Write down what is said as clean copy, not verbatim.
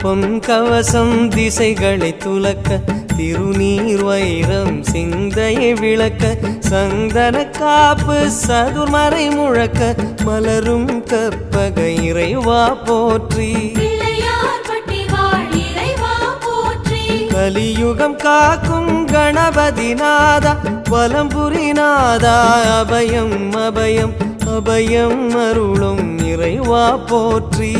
பொன் கவசம் திசைகளை துலக்க திருநீர் வைரம் சிந்தையை விளக்க சந்தன காப்பு சதுர்மறை முழக்க மலரும் கற்பக இறைவா போற்றி கலியுகம் காக்கும் கணபதி நாதா வலம்புரி நாதா அபயம் அபயம் அபயம் அருளும் இறைவா போற்றி